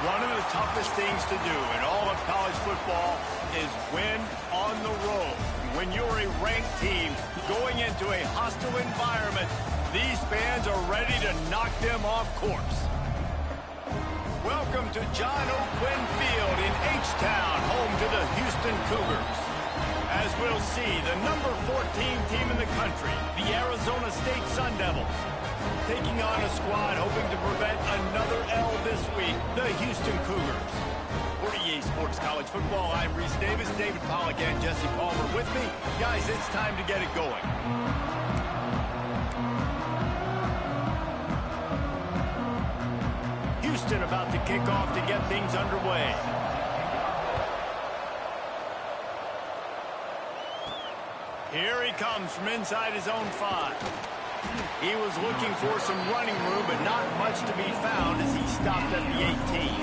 One of the toughest things to do in all of college football is win on the road. When you're a ranked team going into a hostile environment, these fans are ready to knock them off course. Welcome to John O'Quinn Field in H-Town, home to the Houston Cougars. As we'll see, the number 14 team in the country, the Arizona State Sun Devils, taking on a squad hoping to prevent another L this week, the Houston Cougars. For EA Sports College Football, I'm Reese Davis, David Pollack, and Jesse Palmer with me. Guys, it's time to get it going. Houston about to kick off to get things underway. Here he comes from inside his own 5. He was looking for some running room, but not much to be found as he stopped at the 18.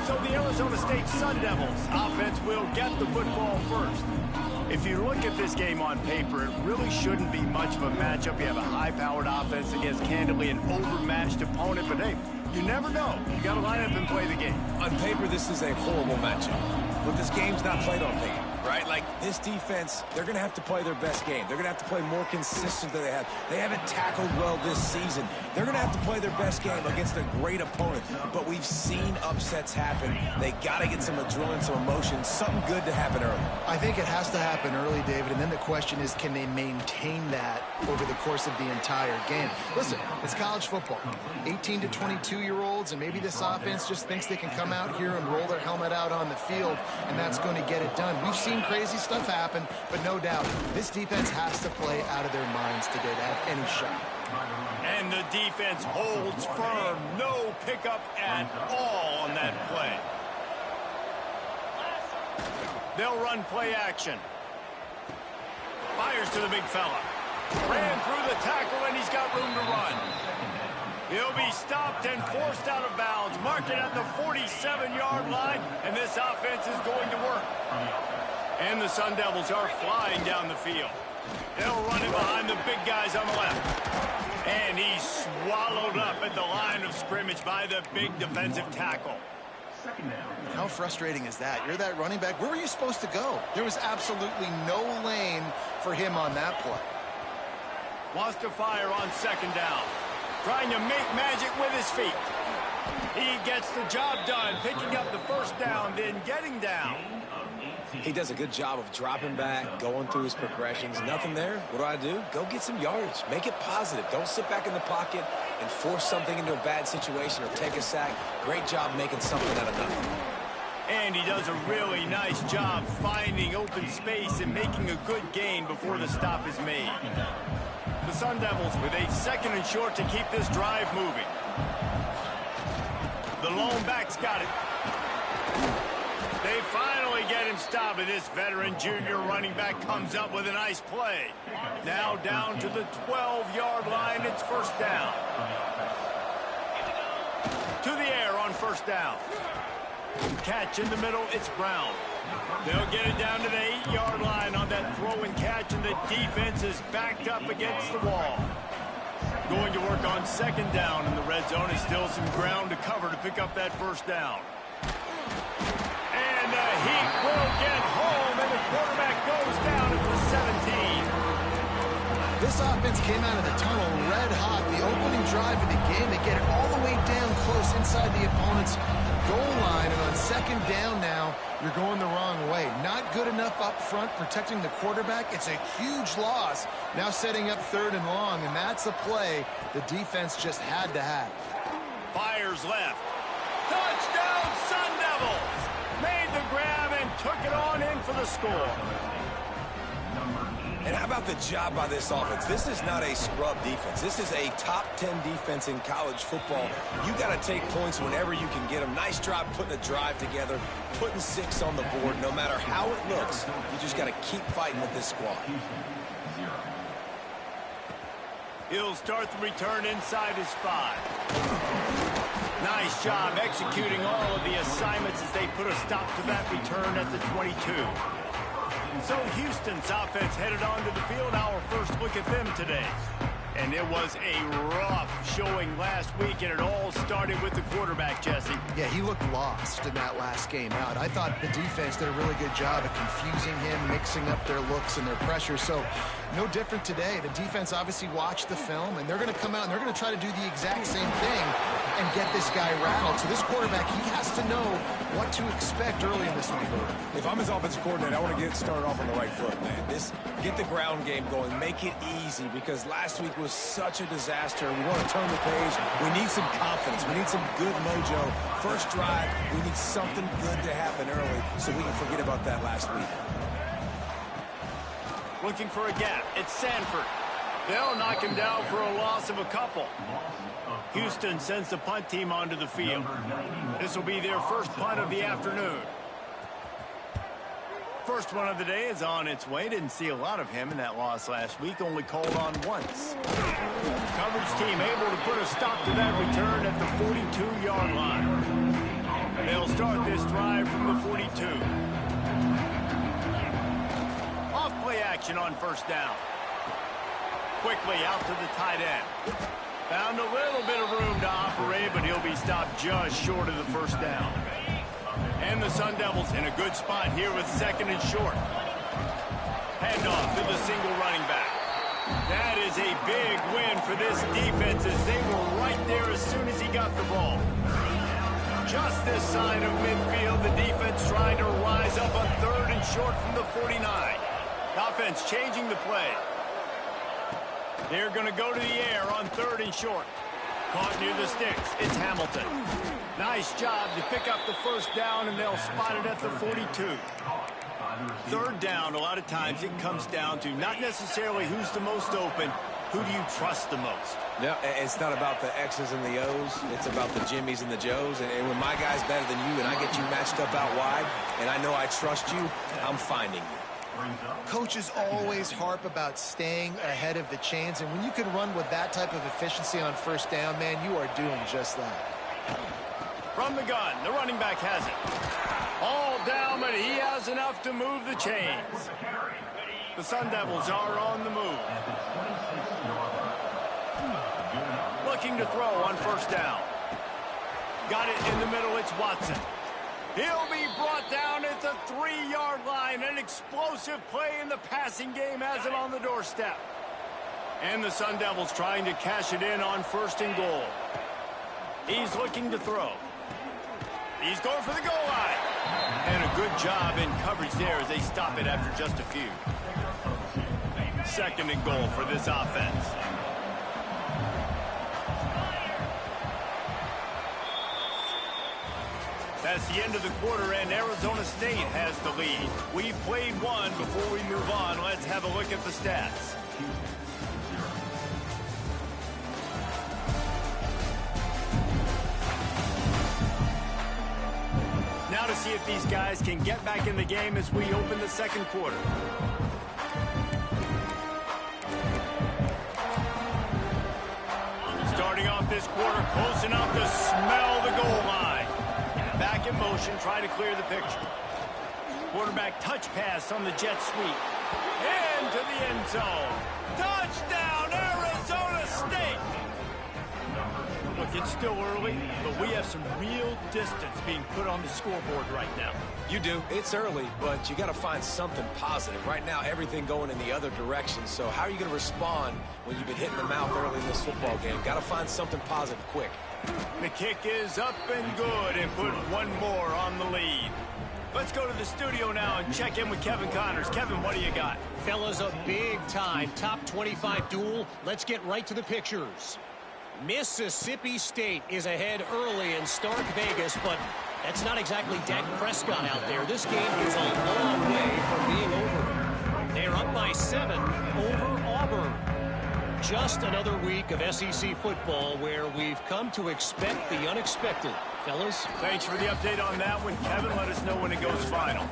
So the Arizona State Sun Devils offense will get the football first. If you look at this game on paper, it really shouldn't be much of a matchup. You have a high-powered offense against, candidly, an overmatched opponent. But, hey, you never know. You got to line up and play the game. On paper, this is a horrible matchup. But this game's not played on paper, right? Like, this defense, they're going to have to play their best game. They're going to have to play more consistent than they have. They haven't tackled well this season. They're going to have to play their best game against a great opponent. But we've seen upsets happen. They got to get some adrenaline, some emotion, something good to happen early. I think it has to happen early, David, and then the question is, can they maintain that over the course of the entire game? Listen, it's college football. 18 to 22-year-olds, and maybe this offense just thinks they can come out here and roll their helmet out on the field, and that's going to get it done. We've seen crazy stuff happen, but no doubt, this defense has to play out of their minds today to have any shot. And the defense holds firm. No pickup at all on that play. They'll run play action. Fires to the big fella. Ran through the tackle, and he's got room to run. He'll be stopped and forced out of bounds. Marked it at the 47-yard line, and this offense is going to work. And the Sun Devils are flying down the field. They'll run it behind the big guys on the left. And he's swallowed up at the line of scrimmage by the big defensive tackle. How frustrating is that? You're that running back. Where were you supposed to go? There was absolutely no lane for him on that play. Wants to fire on second down. Trying to make magic with his feet. He gets the job done, picking up the first down, then getting down. He does a good job of dropping back, going through his progressions. Nothing there. What do? Go get some yardage. Make it positive. Don't sit back in the pocket and force something into a bad situation or take a sack. Great job making something out of nothing. And he does a really nice job finding open space and making a good gain before the stop is made. The Sun Devils with a second and short to keep this drive moving. The lone back's got it. They finally get him stopped, and this veteran junior running back comes up with a nice play. Now down to the 12-yard line, it's first down. To the air on first down. Catch in the middle, it's Brown. They'll get it down to the 8-yard line on that throw and catch, and the defense is backed up against the wall. Going to work on second down in the red zone. Is still some ground to cover to pick up that first down. And the Heat will get home, and the quarterback goes down at the 17. This offense came out of the tunnel red hot. The opening drive of the game, they get it all the way down close inside the opponent's goal line, and on second down now, you're going the wrong way. Not good enough up front protecting the quarterback. It's a huge loss. Now setting up third and long, and that's a play the defense just had to have. Fires left. Touchdown, Sun Devils! Made the grab and took it on in for the score. And how about the job by this offense? This is not a scrub defense. This is a top 10 defense in college football. You got to take points whenever you can get them. Nice job putting a drive together, putting 6 on the board. No matter how it looks, you just got to keep fighting with this squad. He'll start the return inside his 5. Nice job executing all of the assignments as they put a stop to that return at the 22. So Houston's offense headed onto the field. Our first look at them today. And it was a rough showing last week, and it all started with the quarterback, Jesse. Yeah, he looked lost in that last game out. I thought the defense did a really good job of confusing him, mixing up their looks and their pressure. So no different today. The defense obviously watched the film, and they're going to come out and they're going to try to do the exact same thing and get this guy rattled. So this quarterback, he has to know what to expect early in this one. If I'm his offensive coordinator, I want to get started off on the right foot, man. Get the ground game going. Make it easy, because last week was such a disaster. We want to turn the page. We need some confidence. We need some good mojo. First drive, we need something good to happen early so we can forget about that last week. Looking for a gap. It's Sanford. They'll knock him down for a loss of a couple. Houston sends the punt team onto the field. This will be their first punt of the afternoon. First one of the day is on its way. Didn't see a lot of him in that loss last week. Only called on once. Coverage team able to put a stop to that return at the 42-yard line. They'll start this drive from the 42. Off-play action on first down. Quickly out to the tight end. Found a little bit of room to operate, but he'll be stopped just short of the first down. And the Sun Devils in a good spot here with second and short. Handoff to the single running back. That is a big win for this defense, as they were right there as soon as he got the ball. Just this side of midfield, the defense trying to rise up on third and short from the 49. Offense changing the play. They're going to go to the air on third and short. Caught near the sticks. It's Hamilton. Nice job to pick up the first down, and they'll spot it at the 42. Third down, a lot of times it comes down to not necessarily who's the most open, who do you trust the most? No, it's not about the X's and the O's. It's about the Jimmies and the Joes. And when my guy's better than you and I get you matched up out wide, and I know I trust you, I'm finding you. Coaches always harp about staying ahead of the chains, and when you can run with that type of efficiency on first down, man, you are doing just that. From the gun, the running back has it. All down, but he has enough to move the chains. The Sun Devils are on the move. Looking to throw on first down. Got it in the middle, it's Watson. He'll be brought down at the 3-yard line. An explosive play in the passing game has him on the doorstep. And the Sun Devils trying to cash it in on first and goal. He's looking to throw. He's going for the goal line. And a good job in coverage there as they stop it after just a few. Second and goal for this offense. That's the end of the quarter, and Arizona State has the lead. We've played one. Before we move on, let's have a look at the stats. Now to see if these guys can get back in the game as we open the second quarter. Starting off this quarter, close enough to smell the goal line. Back in motion, try to clear the picture. Quarterback touch pass on the jet sweep. Into the end zone. Touchdown, Arizona State! Look, it's still early, but we have some real distance being put on the scoreboard right now. You do. It's early, but you got to find something positive. Right now, everything going in the other direction. So how are you going to respond when you've been hitting the mouth early in this football game? Got to find something positive quick. The kick is up and good, and put one more on the lead. Let's go to the studio now and check in with Kevin Connors. Kevin, what do you got? Fellas, a big-time top 25 duel. Let's get right to the pictures. Mississippi State is ahead early in Stark Vegas, but that's not exactly Dak Prescott out there. This game is a long way from being over. They're up by 7 over Auburn. Just another week of SEC football where we've come to expect the unexpected. Fellas? Thanks for the update on that one, Kevin. Let us know when it goes final.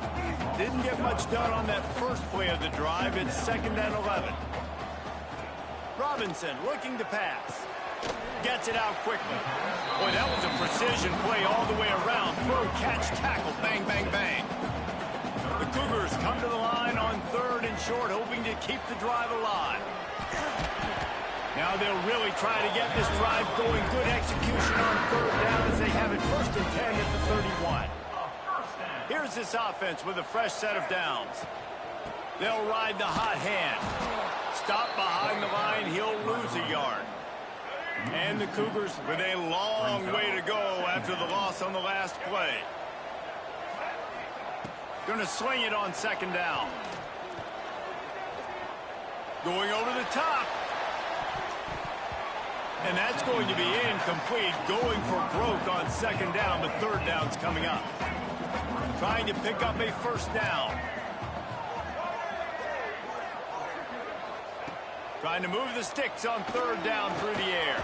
Didn't get much done on that first play of the drive. It's 2nd and 11. Robinson looking to pass. Gets it out quickly. Boy, that was a precision play all the way around. Throw, catch, tackle, bang, bang, bang. The Cougars come to the line on 3rd and short, hoping to keep the drive alive. Now they'll really try to get this drive going. Good execution on third down as they have it 1st and 10 at the 31. Here's this offense with a fresh set of downs. They'll ride the hot hand. Stop behind the line. He'll lose a yard. And the Cougars with a long way to go after the loss on the last play. Going to swing it on 2nd down. Going over the top. And that's going to be incomplete. Going for broke on 2nd down, but 3rd down's coming up. Trying to pick up a 1st down. Trying to move the sticks on 3rd down through the air.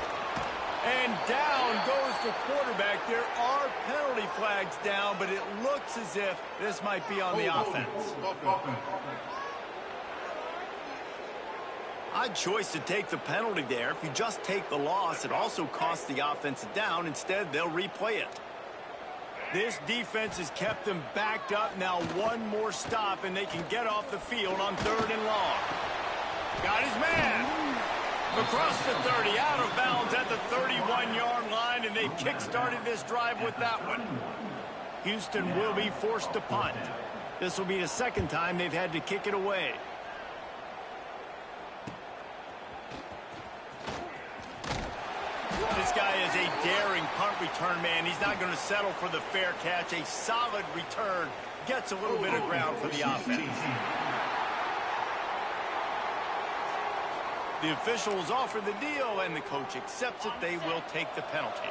And down goes the quarterback. There are penalty flags down, but it looks as if this might be on the offense. Odd choice to take the penalty there. If you just take the loss, it also costs the offense a down. Instead, they'll replay it. This defense has kept them backed up. Now one more stop, and they can get off the field on 3rd and long. Got his man. Across the 30, out of bounds at the 31-yard line, and they've kick-started this drive with that one. Houston will be forced to punt. This will be the 2nd time they've had to kick it away. This guy is a daring punt return man. He's not going to settle for the fair catch. A solid return. Gets a little bit of ground for the offense. The officials offer the deal, and the coach accepts it. They will take the penalty.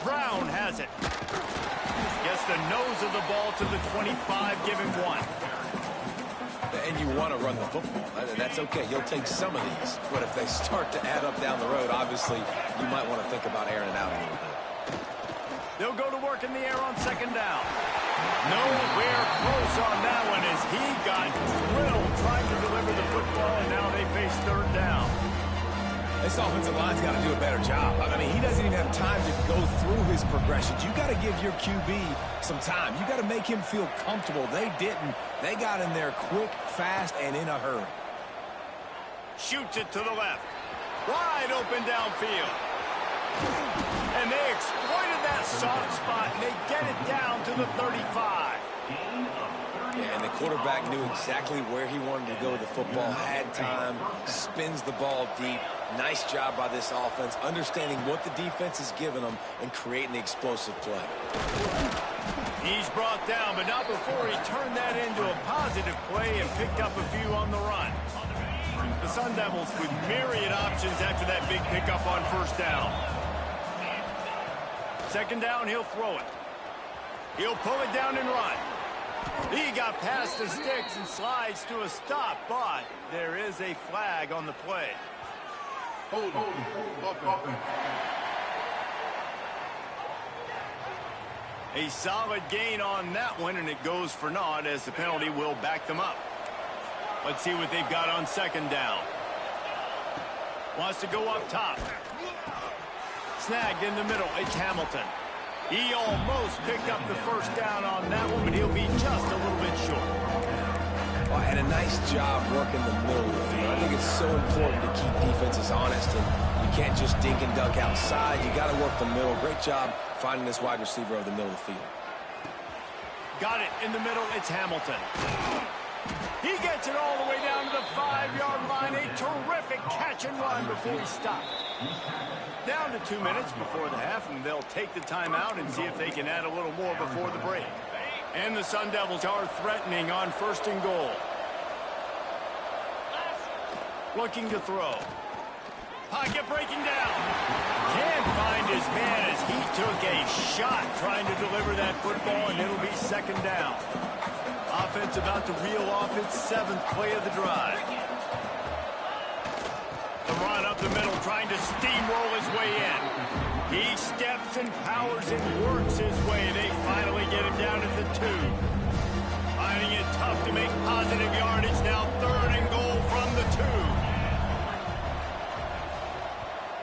Brown has it. Gets the nose of the ball to the 25, give him 1. And you want to run the football. That's okay. You'll take some of these. But if they start to add up down the road, obviously, you might want to think about airing it out a little bit. They'll go to work in the air on 2nd down. Nowhere close on that one as he got drilled trying to deliver the football, and now they face 3rd down. This offensive line's got to do a better job. I mean, he doesn't even have time to go through his progressions. You got to give your QB some time. You got to make him feel comfortable. They didn't. They got in there quick, fast, and in a hurry. Shoots it to the left. Wide open downfield. And they exploited that soft spot, and they get it down to the 35. Yeah, and the quarterback knew exactly where he wanted to go with the football, had time, spins the ball deep. Nice job by this offense, understanding what the defense is giving them and creating the explosive play. He's brought down, but not before he turned that into a positive play and picked up a few on the run. The Sun Devils with myriad options after that big pickup on 1st down. 2nd down, he'll throw it. He'll pull it down and run. He got past the sticks and slides to a stop, but there is a flag on the play. A solid gain on that one, and it goes for naught as the penalty will back them up. Let's see what they've got on 2nd down. Wants to go up top. Snagged in the middle. It's Hamilton. He almost picked up the 1st down on that one, but he'll be just a little bit short. Well, and a nice job working the middle of the field. I think it's so important to keep defenses honest, and you can't just dink and dunk outside. You got to work the middle. Great job finding this wide receiver over the middle of the field. Got it in the middle. It's Hamilton. He gets it all the way down to the 5-yard line. A terrific catch and run before he stopped. Down to 2 minutes before the half, and they'll take the timeout and see if they can add a little more before the break. And the Sun Devils are threatening on 1st and goal. Looking to throw. Pocket breaking down. Can't find his man as he took a shot trying to deliver that football, and it'll be 2nd down. Offense about to reel off its 7th play of the drive. The run up the middle, trying to steamroll his way in. He steps and powers and works his way. They finally get him down at the 2. Finding it tough to make positive yardage. Now 3rd and goal from the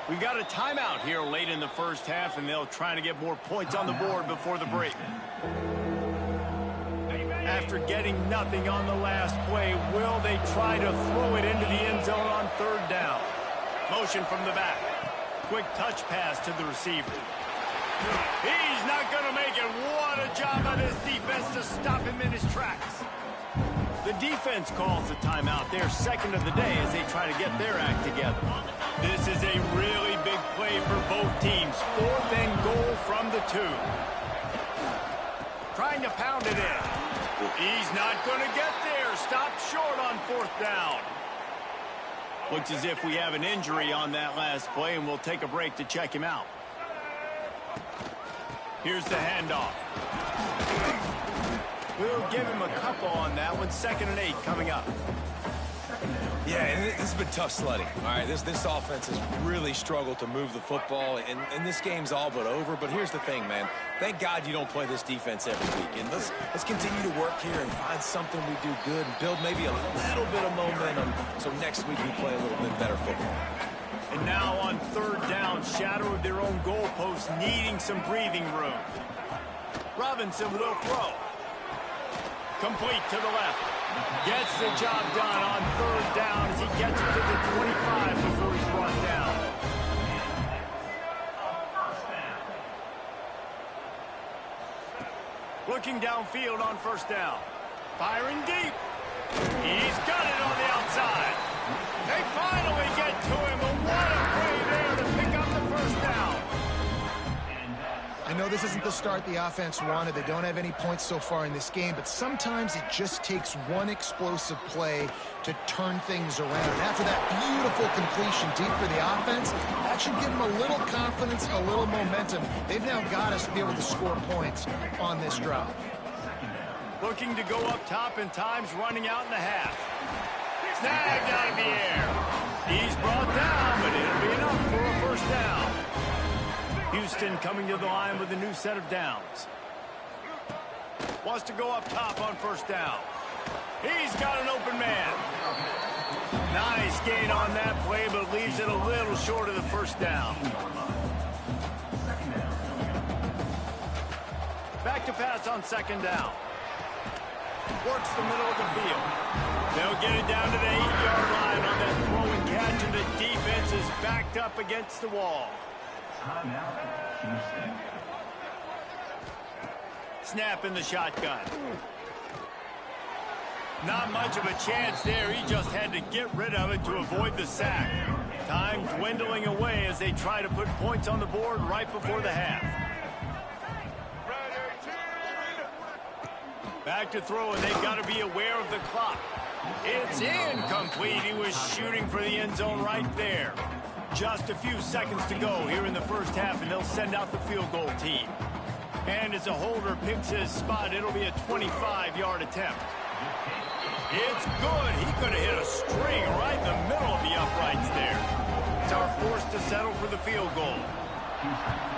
2. We've got a timeout here late in the 1st half, and they'll try to get more points on the board before the break. After getting nothing on the last play, will they try to throw it into the end zone on third down? Motion from the back. Quick touch pass to the receiver. He's not going to make it. What a job by this defense to stop him in his tracks. The defense calls the timeout. They're second of the day as they try to get their act together. This is a really big play for both teams. 4th and goal from the 2. Trying to pound it in. He's not going to get there. Stopped short on 4th down. Looks as if we have an injury on that last play, and we'll take a break to check him out. Here's the handoff. We'll give him a couple on that one. 2nd and 8 coming up. Yeah, and this has been tough sledding. All right, this offense has really struggled to move the football, and this game's all but over. But here's the thing, man. Thank God you don't play this defense every week. And let's continue to work here and find something we do good and build maybe a little bit of momentum so next week we play a little bit better football. And now on 3rd down, shadow of their own goalpost, needing some breathing room. Robinson will throw. Complete to the left. Gets the job done on 3rd down as he gets it to the 25 before he's brought down. Looking downfield on 1st down. Firing deep. He's got it on the outside. They finally get to him, but what a play there to pick up the 1st down. I know this isn't the start the offense wanted. They don't have any points so far in this game, but sometimes it just takes one explosive play to turn things around. After that beautiful completion deep for the offense, that should give them a little confidence, a little momentum. They've now got us to be able to score points on this drive. Looking to go up top, and time's running out in the half. Snagged out of the air. He's brought down, but it'll be enough for a 1st down. Houston coming to the line with a new set of downs. Wants to go up top on 1st down. He's got an open man. Nice gain on that play, but leaves it a little short of the 1st down. Back to pass on 2nd down. Works the middle of the field. They'll get it down to the 8-yard line on that throw and catch, and the defense is backed up against the wall. Snap in the shotgun. Not much of a chance there. He just had to get rid of it to avoid the sack. Time dwindling away as they try to put points on the board right before the half. Back to throw, and they've got to be aware of the clock. It's incomplete. He was shooting for the end zone right there. Just a few seconds to go here in the 1st half, and they'll send out the field goal team. And as a holder picks his spot, it'll be a 25-yard attempt. It's good. He could have hit a string right in the middle of the uprights there. It's our forced to settle for the field goal.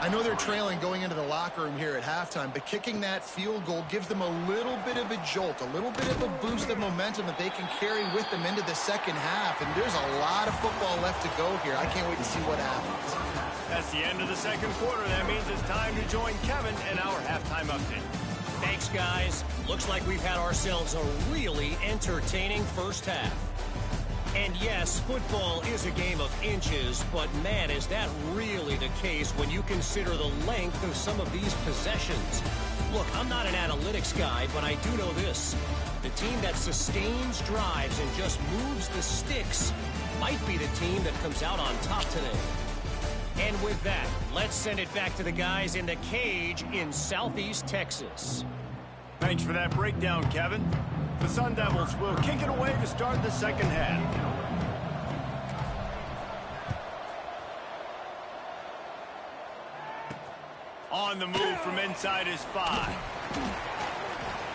I know they're trailing going into the locker room here at halftime, but kicking that field goal gives them a little bit of a jolt, a little bit of a boost of momentum that they can carry with them into the 2nd half. And there's a lot of football left to go here. I can't wait to see what happens. That's the end of the 2nd quarter. That means it's time to join Kevin in our halftime update. Thanks, guys. Looks like we've had ourselves a really entertaining 1st half. And yes, football is a game of inches, but man, is that really the case when you consider the length of some of these possessions. Look, I'm not an analytics guy, but I do know this. The team that sustains drives and just moves the sticks might be the team that comes out on top today. And with that, let's send it back to the guys in the cage in Southeast Texas. Thanks for that breakdown, Kevin. The Sun Devils will kick it away to start the 2nd half. On the move from inside his 5.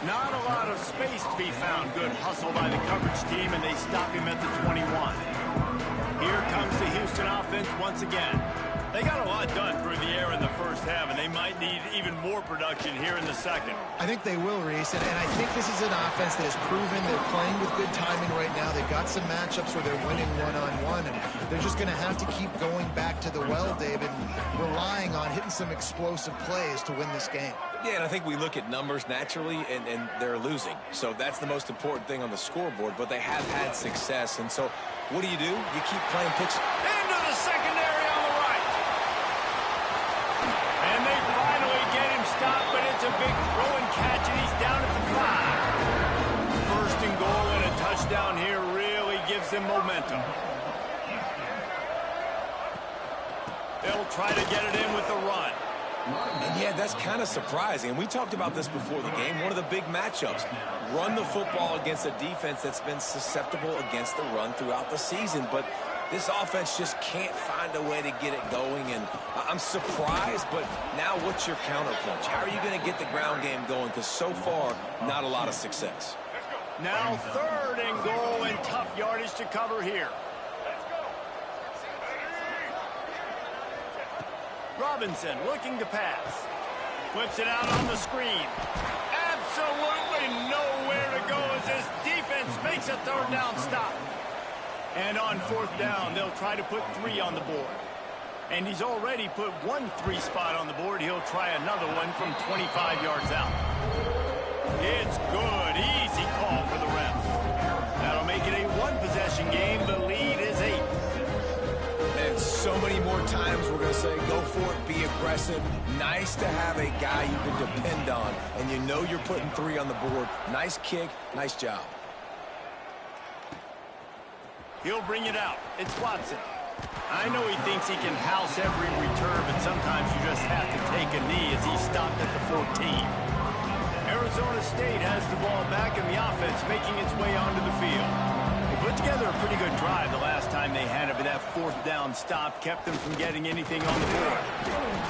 Not a lot of space to be found. Good hustle by the coverage team, and they stop him at the 21. Here comes the Houston offense once again. They got a lot done through the air in the first half, and they might need even more production here in the second. I think they will, Reese, and I think this is an offense that has proven they're playing with good timing right now. They've got some matchups where they're winning one-on-one, and they're just going to have to keep going back to the well, David, and relying on hitting some explosive plays to win this game. Yeah, and I think we look at numbers naturally, and they're losing. So that's the most important thing on the scoreboard, but they have had success. And so what do? You keep playing pitch. Into the secondary on the right. And they finally get him stopped, but it's a big throw and catch, and he's down at the 5. First and goal and a touchdown here really gives them momentum. They'll try to get it in with the run. And yeah, that's kind of surprising. And we talked about this before the game. One of the big matchups. Run the football against a defense that's been susceptible against the run throughout the season. But this offense just can't find a way to get it going. And I'm surprised, but now what's your counterpunch? How are you going to get the ground game going? Because so far, not a lot of success. Now third and goal and tough yardage to cover here. Robinson looking to pass. Flips it out on the screen. Absolutely nowhere to go as this defense makes a third down stop. And on fourth down, they'll try to put 3 on the board. And he's already put 1 3 spot on the board. He'll try another one from 25 yards out. It's good. Easy call for the refs. That'll make it a 1-possession game. The lead is 8. And so many more times we're going to say, go for it, be aggressive. Nice to have a guy you can depend on, and you know you're putting 3 on the board. Nice kick, nice job. He'll bring it out. It's Watson. I know he thinks he can house every return, but sometimes you just have to take a knee as he stopped at the 14. Arizona State has the ball back, and the offense making its way onto the field. Put together a pretty good drive the last time they had it, but that fourth down stop kept them from getting anything on the board.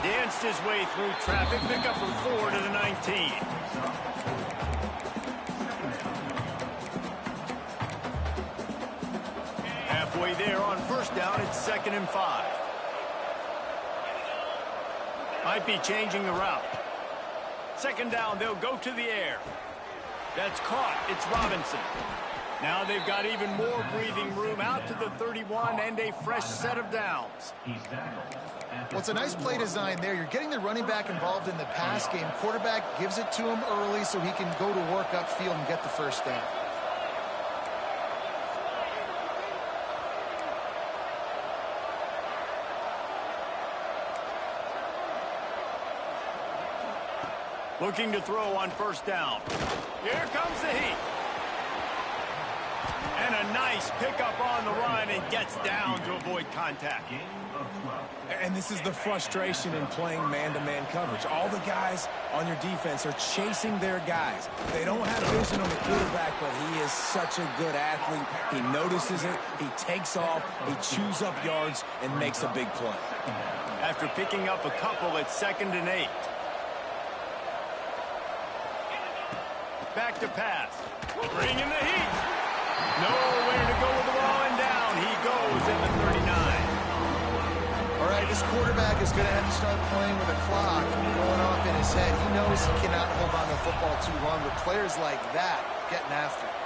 Danced his way through traffic, pick up from 4 to the 19. Halfway there on first down, it's 2nd and 5. Might be changing the route. 2nd down, they'll go to the air. That's caught. It's Robinson. Now they've got even more breathing room out to the 31 and a fresh set of downs. Well, it's a nice play design there. You're getting the running back involved in the pass game. Quarterback gives it to him early so he can go to work upfield and get the first down. Looking to throw on first down. Here comes the heat. And a nice pickup on the run and gets down to avoid contact. And this is the frustration in playing man-to-man coverage. All the guys on your defense are chasing their guys. They don't have vision on the quarterback, but he is such a good athlete. He notices it, he takes off, he chews up yards, and makes a big play. After picking up a couple, it's 2nd and 8. Back to pass. Bringing the heat. Nowhere to go with the ball, and down he goes at the 39. All right, this quarterback is going to have to start playing with a clock going off in his head. He knows he cannot hold on to the football too long, but players like that getting after it.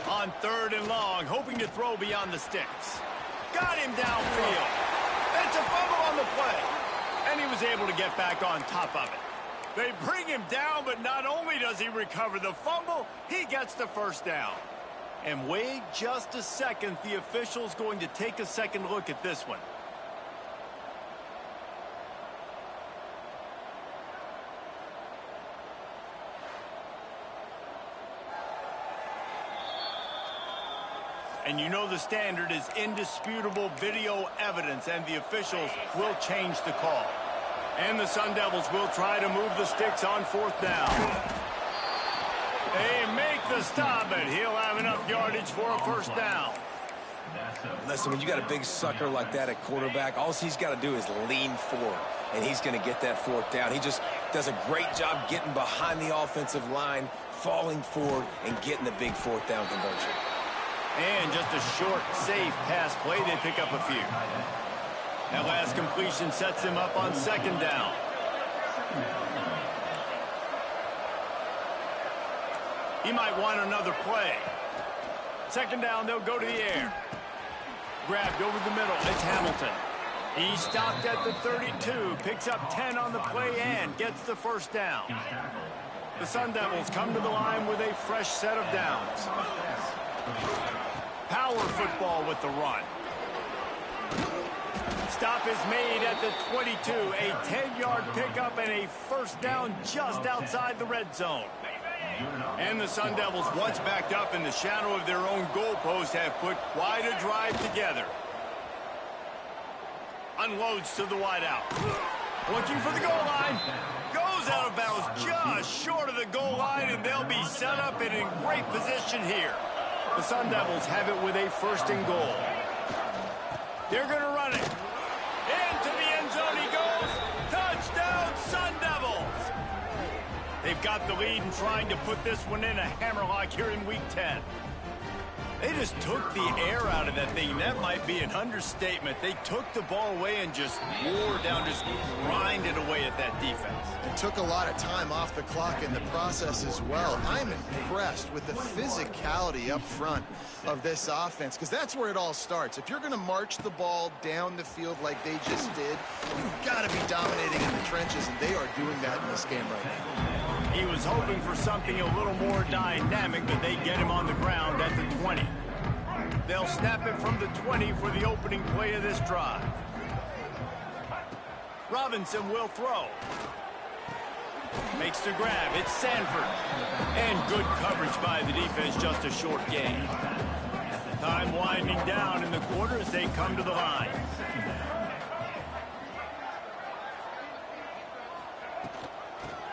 On 3rd and long, hoping to throw beyond the sticks. Got him downfield. It's a fumble on the play. And he was able to get back on top of it. They bring him down, but not only does he recover the fumble, he gets the first down. And wait just a second, the official's going to take a second look at this one. And you know the standard is indisputable video evidence, and the officials will change the call. And the Sun Devils will try to move the sticks on 4th down. They make the stop, and he'll have enough yardage for a first down. Listen, when you got a big sucker like that at quarterback, all he's got to do is lean forward, and he's going to get that 4th down. He just does a great job getting behind the offensive line, falling forward and getting the big fourth down conversion. And just a short, safe pass play. They pick up a few. That last completion sets them up on second down. He might want another play. Second down, they'll go to the air. Grabbed over the middle. It's Hamilton. He stopped at the 32, picks up 10 on the play and gets the first down. The Sun Devils come to the line with a fresh set of downs. Power football with the run. Stop is made at the 22, a 10-yard pickup and a first down just outside the red zone. And the Sun Devils, once backed up in the shadow of their own goalpost, have put quite a drive together. Unloads to the wideout. Looking for the goal line. Goes out of bounds just short of the goal line, and they'll be set up and in great position here. The Sun Devils have it with a first and goal. They're going to run it. Into the end zone he goes. Touchdown, Sun Devils. They've got the lead and trying to put this one in a hammerlock here in Week 10. They just took the air out of that thing. That might be an understatement. They took the ball away and just wore down, just grinded away at that defense. It took a lot of time off the clock in the process as well. I'm impressed with the physicality up front of this offense, because that's where it all starts. If you're going to march the ball down the field like they just did, you've got to be dominating in the trenches, and they are doing that in this game right now. He was hoping for something a little more dynamic, but they get him on the ground at the 20. They'll snap it from the 20 for the opening play of this drive. Robinson will throw. Makes the grab. It's Sanford. And good coverage by the defense, just a short gain. Time winding down in the quarter as they come to the line.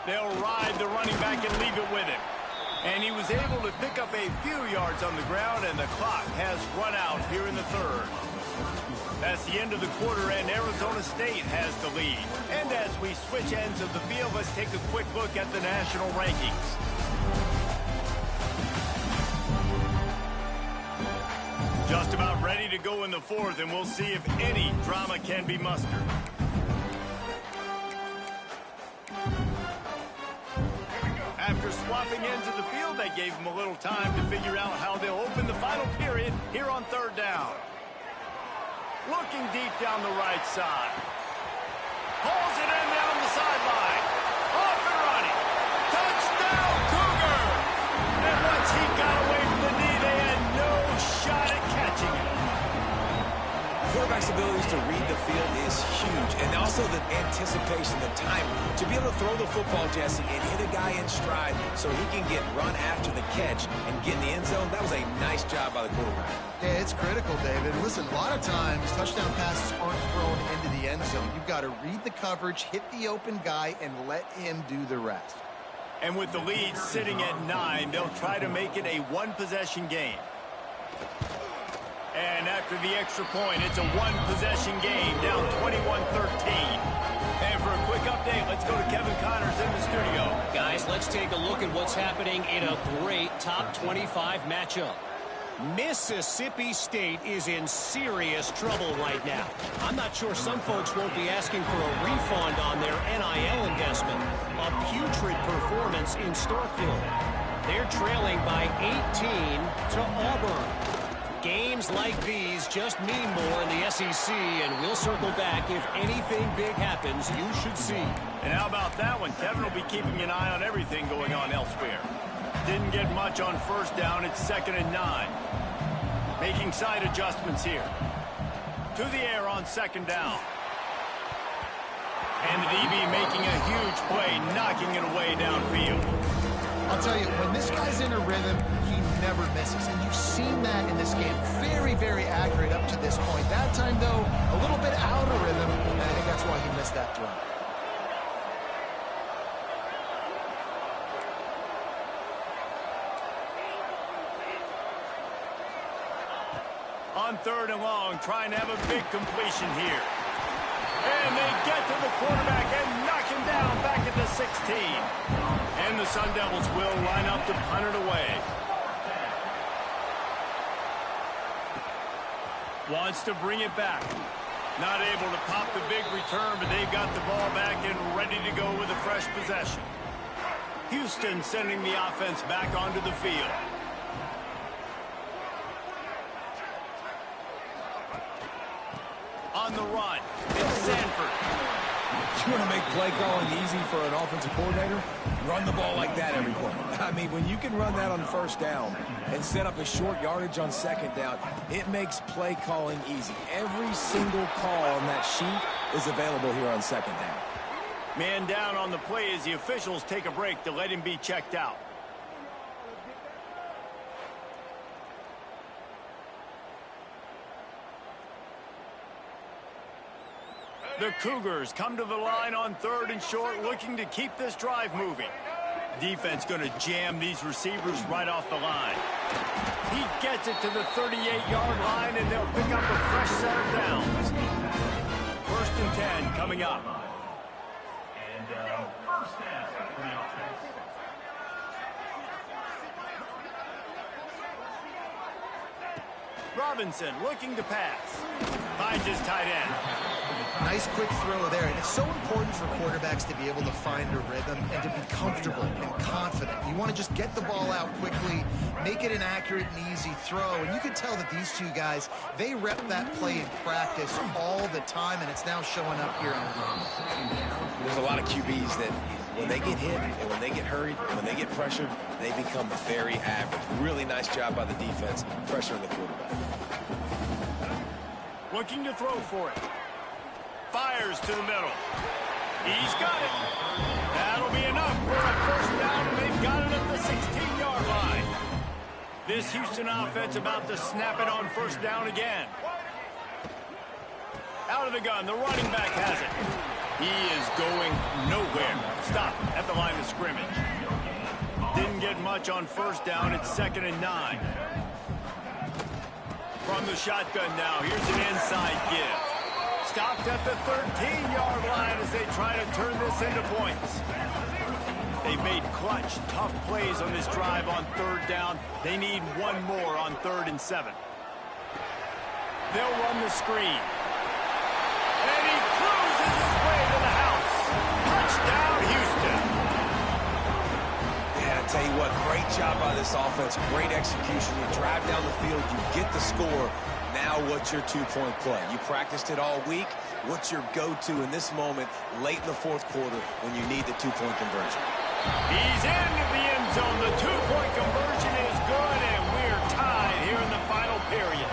They'll ride the running back and leave it with him. And he was able to pick up a few yards on the ground, and the clock has run out here in the third. That's the end of the quarter, and Arizona State has the lead. And as we switch ends of the field, let's take a quick look at the national rankings. Just about ready to go in the fourth, and we'll see if any drama can be mustered. After swapping ends of the field, they gave him a little time to figure out how they'll open the final period here on third down. Looking deep down the right side. Pulls it in down the sideline. Off and running. Touchdown, Cougar! And once he got away from the knee, they had no shot at catching him. Quarterback's ability to read the field is huge, and also the anticipation, the time to be able to throw the football, Jesse, and hit a guy in stride so he can get run after the catch and get in the end zone. That was a nice job by the quarterback. Yeah, it's critical, David. Listen, a lot of times touchdown passes aren't thrown into the end zone. You've got to read the coverage, hit the open guy, and let him do the rest. And with the lead sitting at 9, they'll try to make it a one-possession game. And after the extra point, it's a one-possession game, down 21-13. And for a quick update, let's go to Kevin Connors in the studio. Guys, let's take a look at what's happening in a great top 25 matchup. Mississippi State is in serious trouble right now. I'm not sure some folks won't be asking for a refund on their NIL investment. A putrid performance in Starkville. They're trailing by 18 to Auburn. Games like these just mean more in the SEC, and we'll circle back. If anything big happens, you should see. And how about that one? Kevin will be keeping an eye on everything going on elsewhere. Didn't get much on first down. It's 2nd and 9. Making side adjustments here. To the air on 2nd down. And the DB making a huge play, knocking it away downfield. I'll tell you, when this guy's in a rhythm, he never misses. And you've seen that in this game. Very, very accurate up to this point. That time, though, a little bit out of rhythm, and I think that's why he missed that throw. On 3rd and long, trying to have a big completion here. And they get to the quarterback and knock him down back at the 16. And the Sun Devils will line up to punt it away. Wants to bring it back. Not able to pop the big return, but they've got the ball back and ready to go with a fresh possession. Houston sending the offense back onto the field. On the run, it's Sanford. You want to make play calling easy for an offensive coordinator? Run the ball like that every play. I mean, when you can run that on first down and set up a short yardage on second down, it makes play calling easy. Every single call on that sheet is available here on second down. Man down on the play as the officials take a break to let him be checked out. The Cougars come to the line on 3rd and short, looking to keep this drive moving. Defense going to jam these receivers right off the line. He gets it to the 38-yard line, and they'll pick up a fresh set of downs. 1st and 10 coming up. First down for the offense. Robinson looking to pass. Finds his tight end. Nice quick throw there. And it's so important for quarterbacks to be able to find a rhythm and to be comfortable and confident. You want to just get the ball out quickly, make it an accurate and easy throw. And you can tell that these two guys, they rep that play in practice all the time, and it's now showing up here on the field. There's a lot of QBs that when they get hit and when they get hurried and when they get pressured, they become very average. Really nice job by the defense pressuring the quarterback. Looking to throw for it. Fires to the middle. He's got it. That'll be enough for a first down, and they've got it at the 16-yard line. This Houston offense about to snap it on first down again. Out of the gun, the running back has it. He is going nowhere. Stop at the line of scrimmage. Didn't get much on first down. It's 2nd and 9. From the shotgun now, here's an inside give. Stopped at the 13-yard line as they try to turn this into points. They've made clutch, tough plays on this drive on 3rd down. They need one more on 3rd and 7. They'll run the screen. And he cruises his way to the house. Touchdown, Houston. Yeah, I tell you what, great job by this offense. Great execution. You drive down the field, you get the score. Now what's your two-point play? You practiced it all week. What's your go-to in this moment late in the 4th quarter when you need the two-point conversion? He's into the end zone. The two-point conversion is good, and we're tied here in the final period.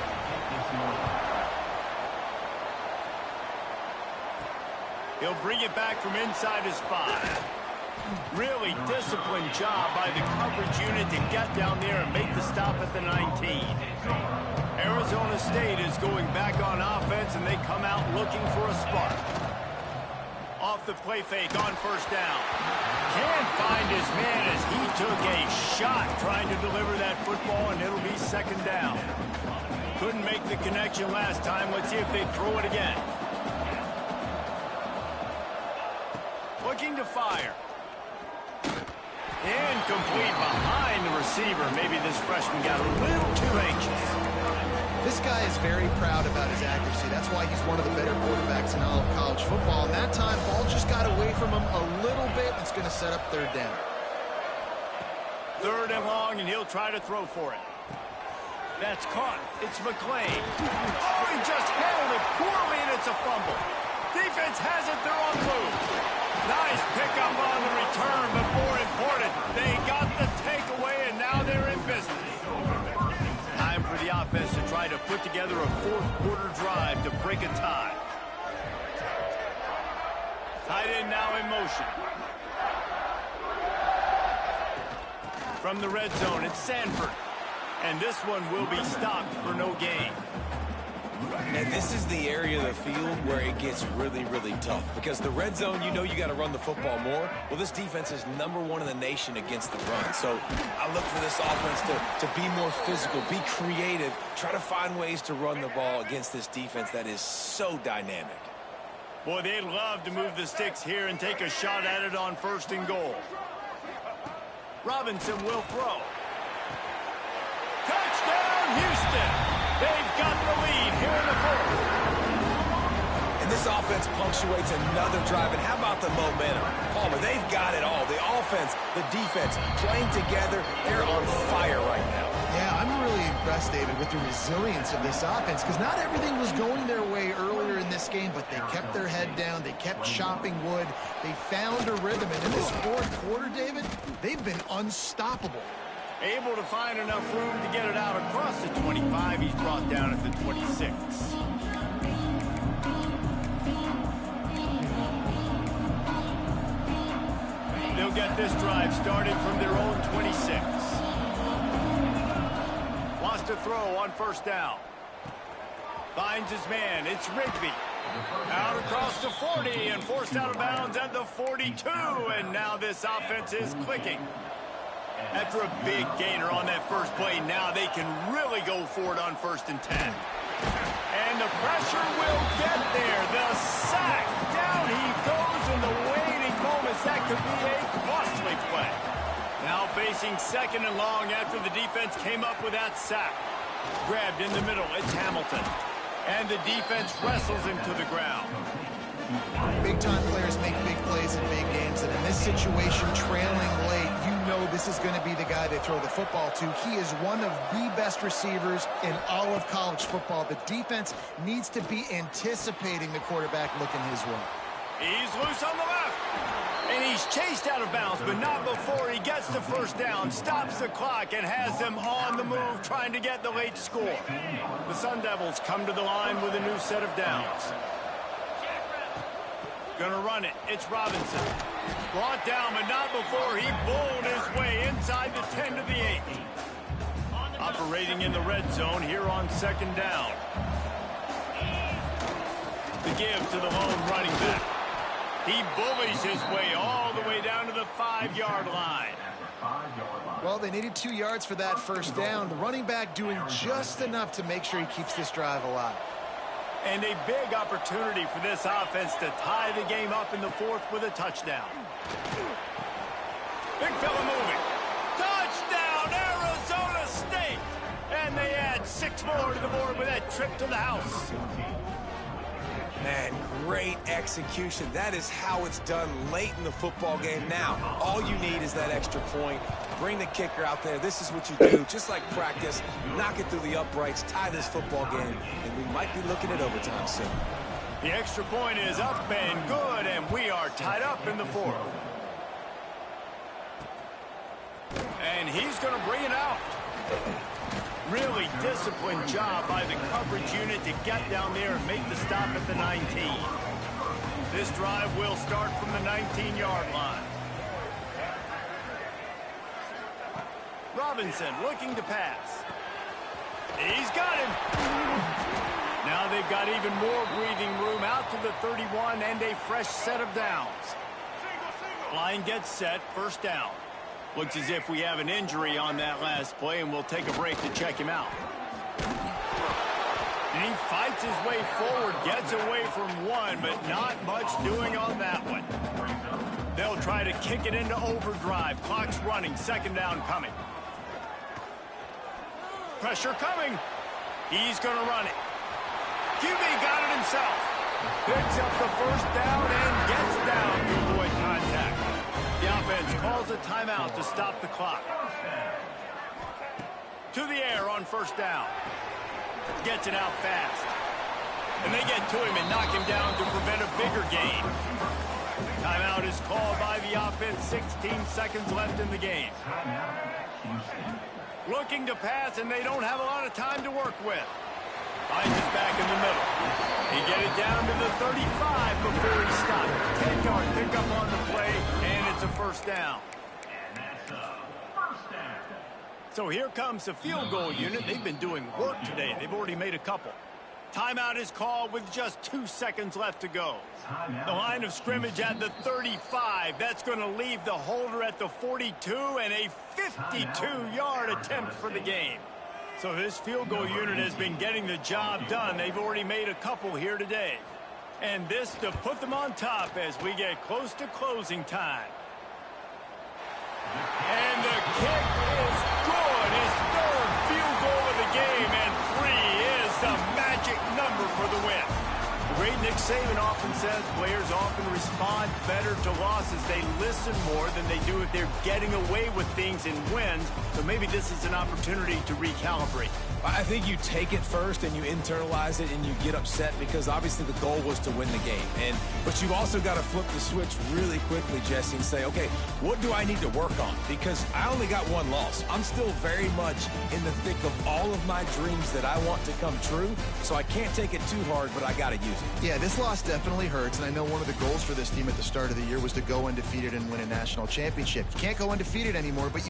He'll bring it back from inside his 5. Really disciplined job by the coverage unit to get down there and make the stop at the 19. Arizona State is going back on offense, and they come out looking for a spark. Off the play fake on first down. Can't find his man as he took a shot trying to deliver that football, and it'll be 2nd down. Couldn't make the connection last time. Let's see if they throw it again. Looking to fire. Incomplete behind the receiver. Maybe this freshman got a little too anxious. This guy is very proud about his accuracy. That's why he's one of the better quarterbacks in all of college football. And that time, ball just got away from him a little bit. It's going to set up 3rd down. 3rd and long, and he'll try to throw for it. That's caught. It's McClain. Oh, he just handled it poorly, and it's a fumble. Defense has it. They're on the move. Nice pickup on the return, but more important, they got the takeaway, and now they're in business. Time for the offense to try to put together a 4th quarter drive to break a tie. Tight end now in motion. From the red zone, it's Sanford. And this one will be stopped for no gain. And this is the area of the field where it gets really, really tough. Because the red zone, you know you got to run the football more. Well, this defense is #1 in the nation against the run. So I look for this offense to be more physical, be creative, try to find ways to run the ball against this defense that is so dynamic. Boy, they'd love to move the sticks here and take a shot at it on 1st and goal. Robinson will throw. Touchdown, Houston! They've got the lead here in the 4th. And this offense punctuates another drive. And how about the momentum? Palmer, they've got it all. The offense, the defense, playing together. They're on fire right now. Yeah, I'm really impressed, David, with the resilience of this offense, because not everything was going their way earlier in this game, but they kept their head down. They kept chopping wood. They found a rhythm. And in this 4th quarter, David, they've been unstoppable. Able to find enough room to get it out across the 25. He's brought down at the 26. They'll get this drive started from their own 26. Wants to throw on 1st down. Finds his man. It's Rigby. Out across the 40 and forced out of bounds at the 42. And now this offense is clicking. After a big gainer on that first play, now they can really go for it on 1st and 10. And the pressure will get there. The sack. Down he goes in the waiting moments. That could be a costly play. Now facing 2nd and long after the defense came up with that sack. Grabbed in the middle. It's Hamilton. And the defense wrestles him to the ground. Big-time players make big plays in big games, and in this situation, trailing late, you know this is going to be the guy they throw the football to. He is one of the best receivers in all of college football. The defense needs to be anticipating the quarterback looking his way. He's loose on the left. And he's chased out of bounds, but not before he gets the 1st down, stops the clock, and has them on the move trying to get the late score. The Sun Devils come to the line with a new set of downs. Gonna run it. It's Robinson. Brought down, but not before he bowled his way inside the 10 to the 8. Operating in the red zone here on 2nd down. The give to the lone running back. He bullies his way all the way down to the 5-yard line. Well, they needed 2 yards for that 1st down. The running back doing just enough to make sure he keeps this drive alive. And a big opportunity for this offense to tie the game up in the 4th with a touchdown. Big fella moving. Touchdown, Arizona State! And they add 6 more to the board with that trip to the house. Man, great execution. That is how it's done late in the football game. Now, all you need is that extra point. Bring the kicker out there. This is what you do, just like practice. Knock it through the uprights, tie this football game, and we might be looking at overtime soon. The extra point is up and good, and we are tied up in the 4th. And he's going to bring it out. Really disciplined job by the coverage unit to get down there and make the stop at the 19. This drive will start from the 19-yard line. Robinson looking to pass. He's got him. Now they've got even more breathing room out to the 31 and a fresh set of downs. Line gets set, 1st down. Looks as if we have an injury on that last play, and we'll take a break to check him out. And he fights his way forward, gets away from one, but not much doing on that one. They'll try to kick it into overdrive. Clock's running, 2nd down coming. Pressure coming. He's going to run it. QB got it himself. Picks up the 1st down and gets down to avoid contact. The offense calls a timeout to stop the clock. To the air on 1st down. Gets it out fast. And they get to him and knock him down to prevent a bigger gain. Timeout is called by the offense. 16 seconds left in the game. Looking to pass, and they don't have a lot of time to work with. Finds his back in the middle. He get it down to the 35 before he stopped. 10-yard pickup on the play, and it's a 1st down. So here comes the field goal unit. They've been doing work today. They've already made a couple. Timeout is called with just 2 seconds left to go. The line of scrimmage at the 35. That's going to leave the holder at the 42 and a 52-yard attempt for the game. So this field goal unit has been getting the job done. They've already made a couple here today. And this to put them on top as we get close to closing time. And the kick is good. His third field goal of the game, and 3 is the magic number for the win. The great Nick Saban often says players often respond better to losses. They listen more than they do if they're getting away with things in wins. So maybe this is an opportunity to recalibrate. I think you take it first and you internalize it and you get upset because obviously the goal was to win the game. But you've also got to flip the switch really quickly, Jesse, and say, okay, what do I need to work on? Because I only got one loss. I'm still very much in the thick of all of my dreams that I want to come true. So I can't take it too hard, but I got to use it. Yeah, this loss definitely hurts, and I know one of the goals for this team at the start of the year was to go undefeated and win a national championship. You can't go undefeated anymore, but